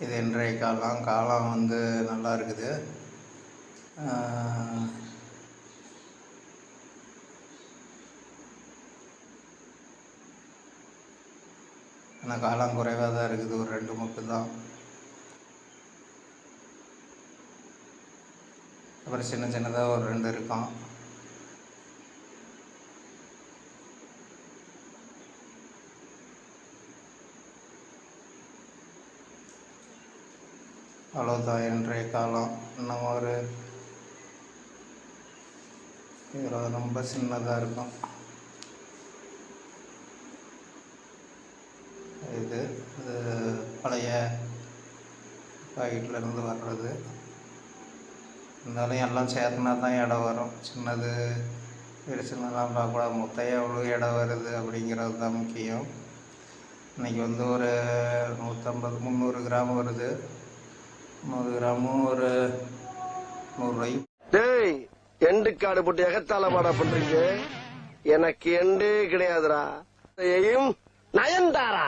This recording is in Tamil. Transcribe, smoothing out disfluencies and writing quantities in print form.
இது இன்றைய காலம் வந்து நல்லா இருக்குது. ஆனால் காலம் குறைவாக தான் இருக்குது, ஒரு 2 மொக்கு தான். அப்புறம் சின்ன சின்னதாக ஒரு 2 இருக்கும். அவ்வளோதான் இன்றைய காலம். இன்னும் ஒரு ரொம்ப சின்னதாக இருக்கும். இது பழைய பாக்கெட்லேருந்து வர்றது. இருந்தாலும் எல்லாம் சேர்த்துனா தான் இடம் வரும். சின்னது பெருசுன்னெலாம் பார்க்கக்கூடாது. மொத்தம் எவ்வளோ இடம் வருது அப்படிங்கிறது தான் முக்கியம். இன்றைக்கி வந்து ஒரு 150-300 கிராம் வருது. 100 கிராமும் ஒரு 100 ரூபாய்க்கு. டேய், எண்டு காடு போட்டு எகத்தால பாடா பண்றீங்க. எனக்கு எண்டே கிடையாதுடா. நயன்தாரா.